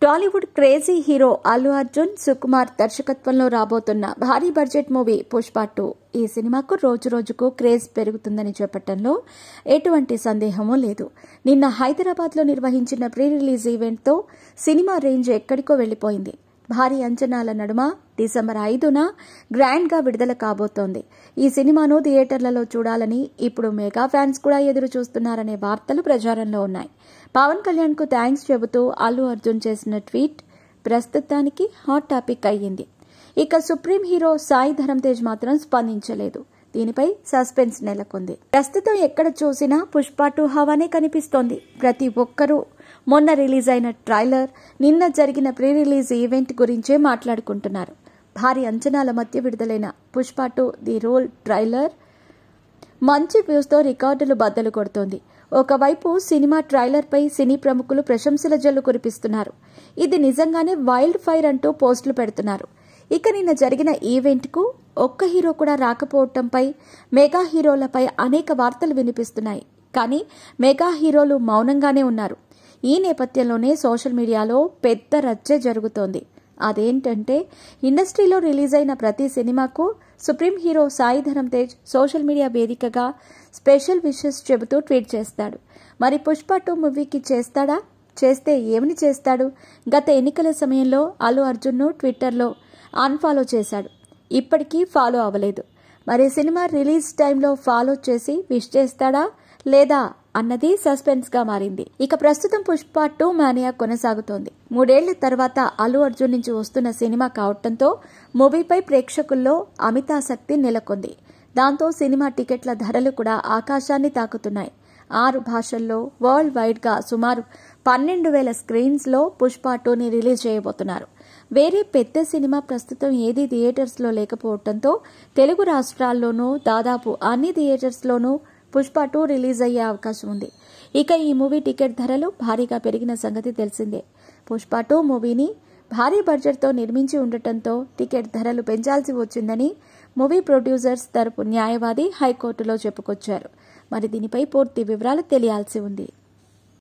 Tollywood crazy hero Allu Arjun Sukumar దర్శకత్వంలో రాబోతున్న భారీ బడ్జెట్ మూవీ పుష్ప 2 ఈ సినిమాకు రోజు రోజుకు క్రేజ్ పెరుగుతుందని చెప్పడంలో ఎటువంటి సందేహమూ లేదు. నిన్న హైదరాబాద్లో నిర్వహించిన ప్రీ రిలీజ్ ఈవెంట్తో సినిమా రేంజ్ ఎక్కడికో వెళ్లిపోయింది. భారీ అంచనాల నడుమ డిసెంబర్ 5న గ్రాండ్గా విడుదల కాబోతోంది. ఈ సినిమాను థియేటర్లలో చూడాలని ఇప్పుడు మెగా ఫ్యాన్స్ కూడా ఎదురు చూస్తున్నారనే వార్తలు ప్రచారంలో ఉన్నాయి. పవన్ కళ్యాణ్ కు థ్యాంక్స్ చెబుతూ అల్లు అర్జున్ చేసిన ట్వీట్ ప్రస్తుతానికి హాట్ టాపిక్ అయ్యింది. ఇక సుప్రీం హీరో సాయి ధరమ్ తేజ్ మాత్రం స్పందించలేదు. దీనిపై సస్పెన్స్ నెలకొంది. ప్రస్తుతం ఎక్కడ చూసినా పుష్ప 2 హవానే కనిపిస్తోంది. ప్రతి ఒక్కరూ మొన్న రిలీజ్ అయిన ట్రైలర్, నిన్న జరిగిన ప్రీ రిలీజ్ ఈవెంట్ గురించే మాట్లాడుకుంటున్నారు. భారీ అంచనాల మధ్య విడుదలైన పుష్ప 2 ది రోల్ ట్రైలర్ మంచి వ్యూస్తో రికార్డులు బద్దలు కొడుతోంది. ఒకవైపు సినిమా ట్రైలర్పై సినీ ప్రముఖులు ప్రశంసల జల్లు కురిపిస్తున్నారు. ఇది నిజంగానే వైల్డ్ ఫైర్ అంటూ పోస్టులు పెడుతున్నారు. ఇక నిన్న జరిగిన ఈవెంట్కు ఒక్క హీరో కూడా రాకపోవడంపై మెగా హీరోలపై అనేక వార్తలు వినిపిస్తున్నాయి. కానీ మెగా హీరోలు మౌనంగానే ఉన్నారు. ఈ నేపథ్యంలోనే సోషల్ మీడియాలో పెద్ద రచ్చే జరుగుతోంది. అదేంటంటే ఇండస్ట్రీలో రిలీజ్ అయిన ప్రతి సినిమాకు supreme hero Sai Dharam Tej social media వేదికగా స్పెషల్ విషెస్ చెబుతూ ట్వీట్ చేస్తాడు. మరి పుష్ప 2 మూవీకి చేస్తాడా? చేస్తే ఏమని చేస్తాడు? గత ఎన్నికల సమయంలో అల్లు అర్జున్ను ట్విట్టర్లో అన్ఫాలో చేశాడు. ఇప్పటికీ ఫాలో అవ్వలేదు. మరి సినిమా రిలీజ్ టైంలో ఫాలో చేసి విష్ చేస్తాడా లేదా అన్నది సస్పెన్స్ గా మారింది. ఇక ప్రస్తుతం పుష్ప 2 మానియా కొనసాగుతోంది. 3 ఏళ్ల తర్వాత అల్లు అర్జున్ నుంచి వస్తున్న సినిమా కావడంతో మూవీపై ప్రేక్షకుల్లో అమితాసక్తి నెలకొంది. దాంతో సినిమా టికెట్ల ధరలు కూడా ఆకాశాన్ని తాకుతున్నాయి. 6 భాషల్లో వరల్డ్ వైడ్ గా సుమారు 12,000 స్క్రీన్స్ లో పుష్ప 2ని రిలీజ్ చేయబోతున్నారు. వేరే పెద్ద సినిమా ప్రస్తుతం ఏదీ థియేటర్స్ లో లేకపోవడంతో తెలుగు రాష్ట్రాల్లోనూ దాదాపు అన్ని థియేటర్స్ లోనూ పుష్ప 2 రిలీజ్ అయ్యే అవకాశం ఉంది. ఇక ఈ మూవీ టికెట్ ధరలు భారీగా పెరిగిన సంగతి తెలిసిందే. పుష్ప 2 మూవీని భారీ బడ్జెట్తో నిర్మించి ఉండటంతో టికెట్ ధరలు పెంచాల్సి వచ్చిందని మూవీ ప్రొడ్యూసర్స్ తరపు న్యాయవాది హైకోర్టులో చెప్పుకొచ్చారు. మరి దీనిపై పూర్తి వివరాలు తెలియాల్సి ఉంది.